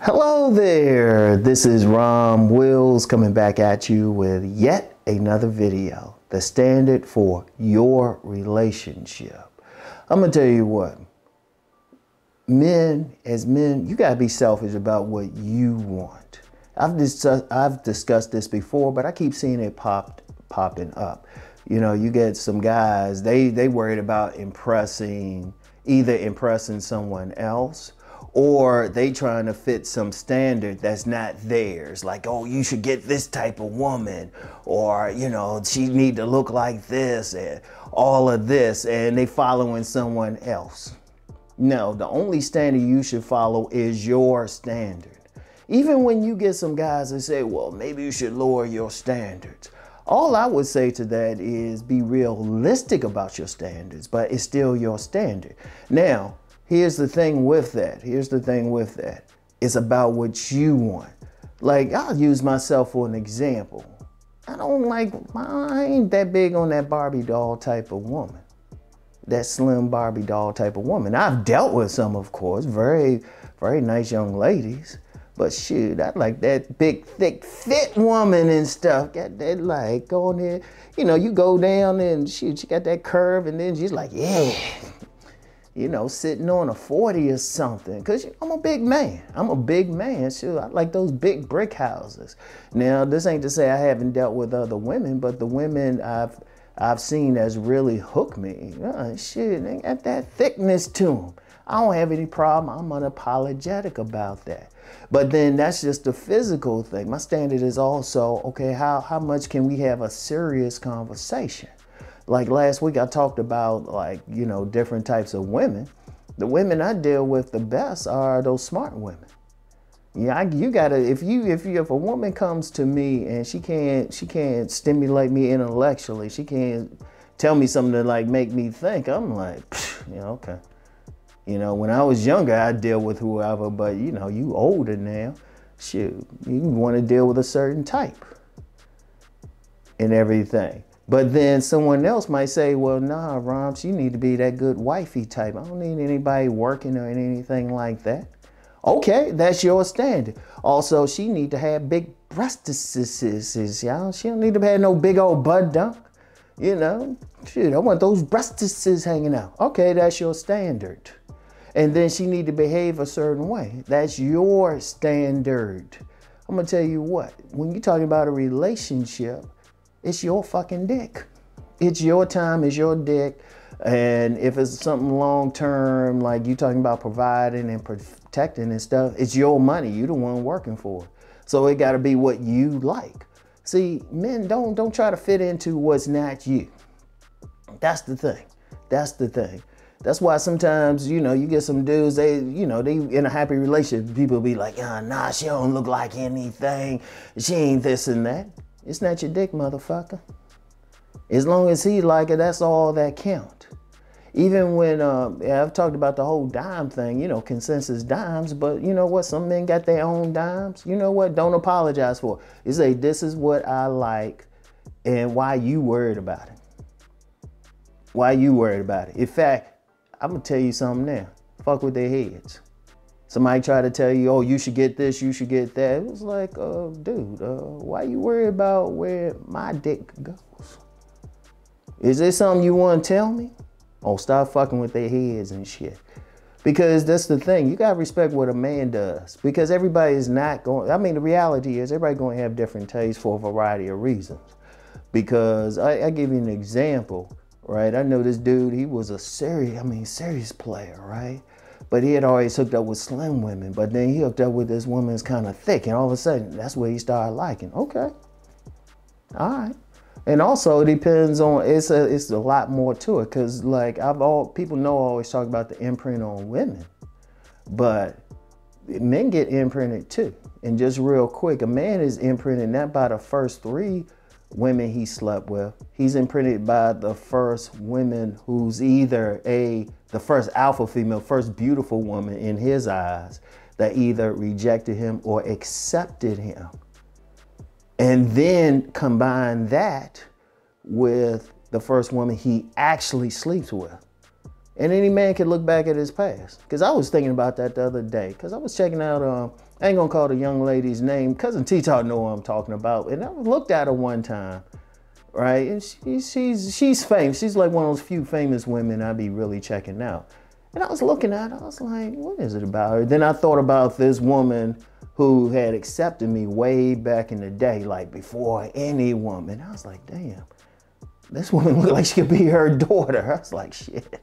Hello there, this is Rom Wills coming back at you with yet another video. The standard for your relationship. I'm gonna tell you what, as men, you gotta be selfish about what you want. I've discussed this before, but I keep seeing it popping up. You know, you get some guys, they worried about either impressing someone else, or they trying to fit some standard that's not theirs. Like, oh, you should get this type of woman, or, you know, she need to look like this and all of this, and they following someone else. No, the only standard you should follow is your standard. Even when you get some guys that say, well, maybe you should lower your standards. All I would say to that is be realistic about your standards, but it's still your standard. Now, here's the thing with that. It's about what you want. Like, I'll use myself for an example. I ain't that big on that Barbie doll type of woman. That slim Barbie doll type of woman. I've dealt with some, of course, very, very nice young ladies. But shoot, I like that big, thick, fit woman and stuff. Got that, like, going there. You know, you go down and shoot, she got that curve, and then she's like, yeah. You know, sitting on a 40 or something. Because I'm a big man. Shoot, I like those big brick houses. Now, this ain't to say I haven't dealt with other women, but the women I've seen that's really hooked me. Shit, they got that thickness to them. I don't have any problem. I'm unapologetic about that. But then that's just the physical thing. My standard is also, okay, how much can we have a serious conversation? Like last week I talked about, like, you know, different types of women. The women I deal with the best are those smart women. Yeah, you gotta, if a woman comes to me and she can't stimulate me intellectually, she can't tell me something to like make me think, I'm like, yeah, okay. You know, when I was younger, I'd deal with whoever, but you know, you older now, shoot, you want to deal with a certain type and everything. But then someone else might say, well, nah, Roms, you need to be that good wifey type. I don't need anybody working or anything like that. Okay, that's your standard. Also, she need to have big breastises, y'all. She don't need to have no big old butt dump. You know, shit, I want those breastises hanging out. Okay, that's your standard. And then she need to behave a certain way. That's your standard. I'm gonna tell you what, when you're talking about a relationship, it's your fucking dick. It's your time, it's your dick. And if it's something long-term, like you talking about providing and protecting and stuff, it's your money. You the one working for it. So it gotta be what you like. See, men, don't try to fit into what's not you. That's the thing. That's why sometimes, you know, you get some dudes, they in a happy relationship, people be like, nah, she don't look like anything. She ain't this and that. It's not your dick, motherfucker. As long as he like it, that's all that count. Even when, I've talked about the whole dime thing, you know, consensus dimes, but you know what? Some men got their own dimes. You know what? Don't apologize for it. You say, this is what I like, and why you worried about it? Why you worried about it? In fact, I'm gonna tell you something now. Fuck with their heads. Somebody try to tell you, oh, you should get this, you should get that. It was like, dude, why you worried about where my dick goes? Is there something you want to tell me? Oh, stop fucking with their heads and shit. Because that's the thing. You gotta respect what a man does. Because everybody is not going, I mean, the reality is everybody going to have different tastes for a variety of reasons. Because I give you an example. Right, I know this dude, he was a serious player, right? But he had always hooked up with slim women, but then he hooked up with this woman that's kind of thick, and all of a sudden, that's what he started liking. Okay, all right. And also, it depends on, it's a lot more to it, because like, people know I always talk about the imprint on women, but men get imprinted too. And just real quick, a man is imprinted not by the first 3 women he slept with. He's imprinted by the first women who's either the first alpha female, first beautiful woman in his eyes that either rejected him or accepted him. And then combine that with the first woman he actually sleeps with. And any man can look back at his past. Because I was thinking about that the other day. Because I was checking out, I ain't going to call the young lady's name. Cousin T-Talk know what I'm talking about. And I looked at her one time, right? And she's famous. She's like one of those few famous women I be really checking out. And I was looking at her. I was like, what is it about her? Then I thought about this woman who had accepted me way back in the day, like before any woman. I was like, damn. This woman looked like she could be her daughter. I was like, shit.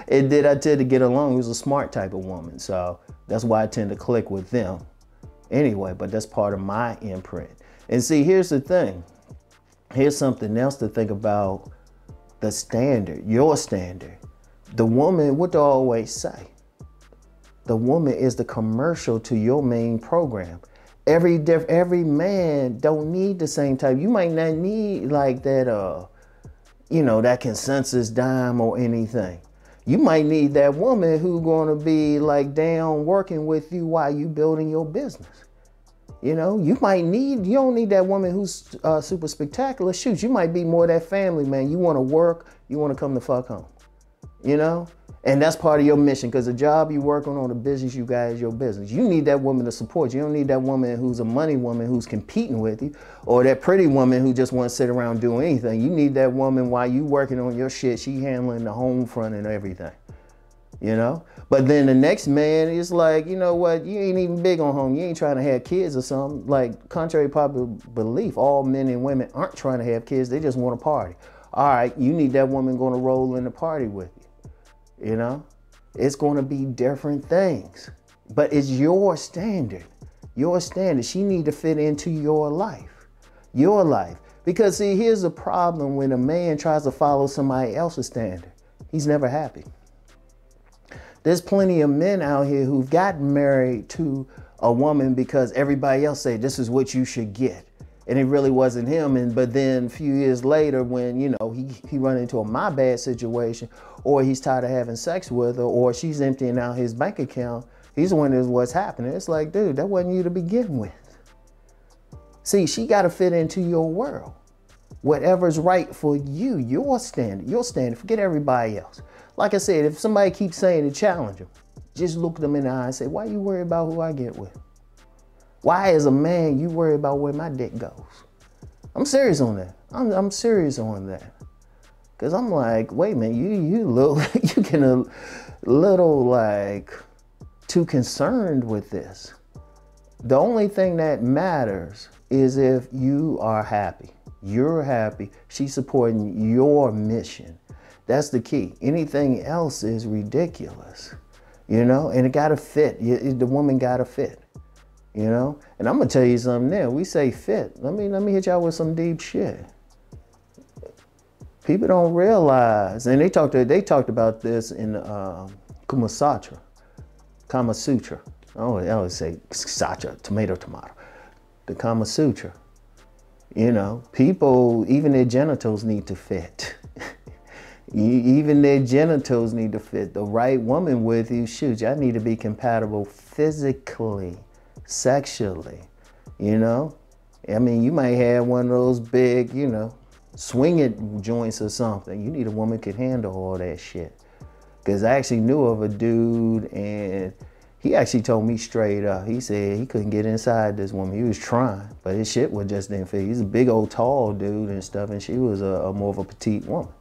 And then I tend to get along. She was a smart type of woman. So that's why I tend to click with them. Anyway, but that's part of my imprint. And see, here's the thing. Here's something else to think about. The standard, your standard. The woman, what do I always say? The woman is the commercial to your main program. Every man don't need the same type. You might not need like that, that consensus dime or anything. You might need that woman who's going to be like down working with you while you building your business. You don't need that woman who's super spectacular. Shoot, you might be more that family man. You want to work, you want to come the fuck home. And that's part of your mission, because the job you working on, the business you got is your business. You need that woman to support you. You don't need that woman who's a money woman who's competing with you, or that pretty woman who just wants to sit around doing anything. You need that woman while you working on your shit, she handling the home front and everything, But then the next man is like, you know what, you ain't even big on home. You ain't trying to have kids or something. Like, contrary to popular belief, all men and women aren't trying to have kids. They just want to party. All right, you need that woman going to roll in the party with you. It's going to be different things, but it's your standard. Your standard. She need to fit into your life. Because see, here's the problem when a man tries to follow somebody else's standard. He's never happy. There's plenty of men out here who've gotten married to a woman because everybody else say this is what you should get. And it really wasn't him. But then a few years later, when, he run into a my bad situation, or he's tired of having sex with her, or she's emptying out his bank account, he's wondering what's happening. It's like, dude, that wasn't you to begin with. See, she got to fit into your world. Whatever's right for you, your standard, forget everybody else. Like I said, if somebody keeps saying to challenge them, just look them in the eye and say, why you worry about who I get with? Why, as a man, you worry about where my dick goes? I'm serious on that. I'm serious on that. Because I'm like, wait a minute, you getting a little like too concerned with this. The only thing that matters is if you are happy. You're happy. She's supporting your mission. That's the key. Anything else is ridiculous, and it got to fit. The woman got to fit. And I'm gonna tell you something now. We say fit. Let me hit y'all with some deep shit. People don't realize, and they talked about this in Kama Sutra. I always say Sutra, tomato. The Kama Sutra. People, even their genitals need to fit. Even their genitals need to fit. The right woman with you, shoot, y'all need to be compatible physically. Sexually, I mean, you might have one of those big, swinging joints or something. You need a woman who can handle all that shit. Because I actually knew of a dude, and he actually told me straight up. He said he couldn't get inside this woman. He was trying, but his shit was just didn't fit. He's a big old tall dude and stuff, and she was a more of a petite woman.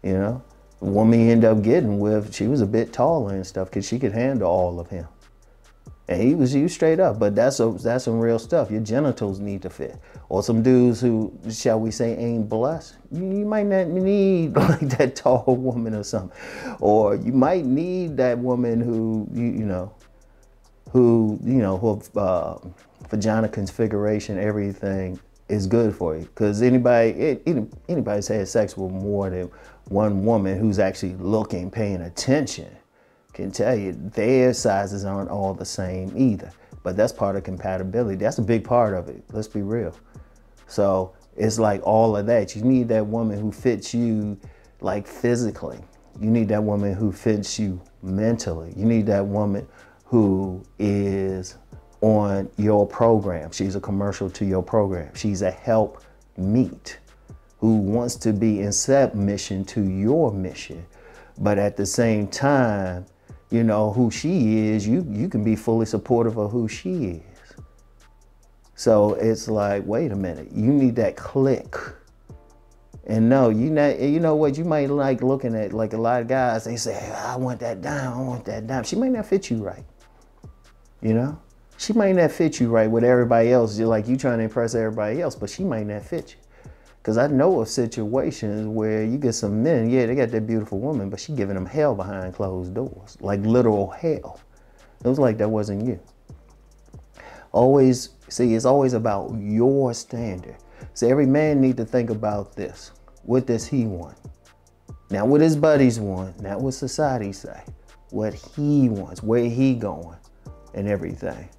The woman he ended up getting with, she was a bit taller and stuff because she could handle all of him. And he was straight up, but that's some real stuff. Your genitals need to fit. Or some dudes who, shall we say, ain't blessed. You might not need like that tall woman or something. Or you might need that woman who, her vagina configuration, everything is good for you. Because anybody's had sex with more than one woman who's actually looking, paying attention, can tell you their sizes aren't all the same either. But that's part of compatibility. That's a big part of it. Let's be real. So it's like all of that. You need that woman who fits you like physically. You need that woman who fits you mentally. You need that woman who is on your program. She's a commercial to your program. She's a help meet who wants to be in submission to your mission. But at the same time, you know, who she is, you can be fully supportive of who she is. So it's like, wait a minute, you need that click. And no, you know what, you might like looking at, like a lot of guys, they say, hey, I want that dime, I want that dime. She might not fit you right, you know? She might not fit you right with everybody else. You're like, you trying to impress everybody else, but she might not fit you. Because I know of situations where you get some men, yeah, they got that beautiful woman, but she giving them hell behind closed doors, like literal hell. It was like that wasn't you. Always, see, it's always about your standard. So every man need to think about this. What does he want? Not what his buddies want, not what society say. What he wants, where he going, and everything.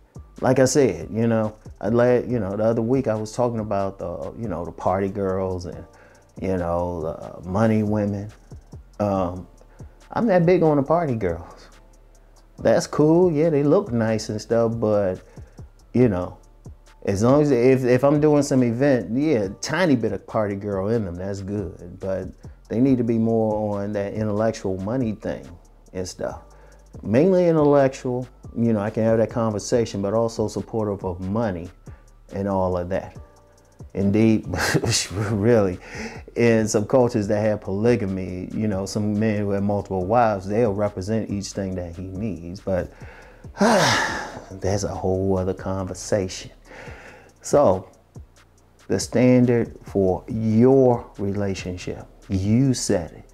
Like I said, you know, the other week I was talking about the party girls and, you know, the money women. I'm not big on the party girls. That's cool, yeah, they look nice and stuff, but, you know, as long as if I'm doing some event, yeah, tiny bit of party girl in them, that's good. But they need to be more on that intellectual money thing and stuff. Mainly intellectual, you know, I can have that conversation, but also supportive of money and all of that. Indeed, really, in some cultures that have polygamy, you know, some men who have multiple wives, they'll represent each thing that he needs. But that's a whole other conversation. So, the standard for your relationship, you set it.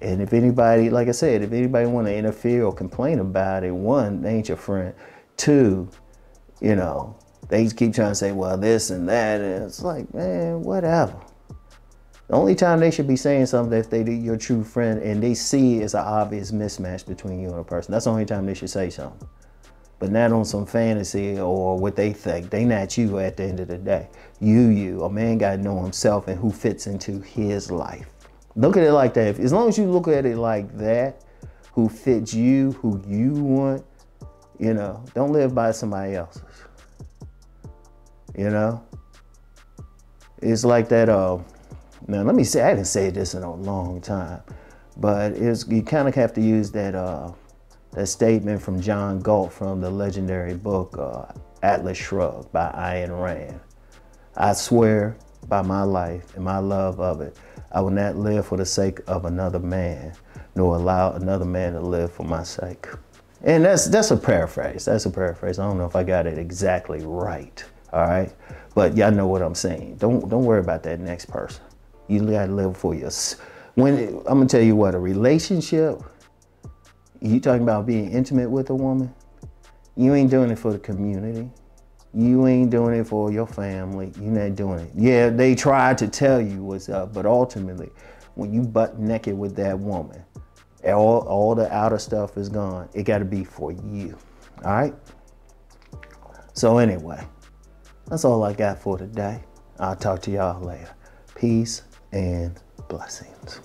And if anybody, like I said, if anybody want to interfere or complain about it, one, they ain't your friend. Two, you know, they keep trying to say, well, this and that. And it's like, man, whatever. The only time they should be saying something if they your true friend and they see it's an obvious mismatch between you and a person. That's the only time they should say something. But not on some fantasy or what they think. They not you at the end of the day. You. A man got to know himself and who fits into his life. Look at it like that. As long as you look at it like that, who fits you, who you want, you know, don't live by somebody else's. You know? It's like that, now let me say, I haven't said this in a long time, but you kind of have to use that statement from John Galt from the legendary book, Atlas Shrugged by Ayn Rand. I swear by my life and my love of it, I will not live for the sake of another man, nor allow another man to live for my sake. And that's a paraphrase. That's a paraphrase. I don't know if I got it exactly right. All right, but y'all know what I'm saying. Don't worry about that next person. You gotta live for yourself. I'm gonna tell you what, a relationship. You talking about being intimate with a woman? You ain't doing it for the community. You ain't doing it for your family. You're not doing it. Yeah, they tried to tell you what's up, but ultimately, when you butt naked with that woman, all the outer stuff is gone. It got to be for you. All right? So anyway, that's all I got for today. I'll talk to y'all later. Peace and blessings.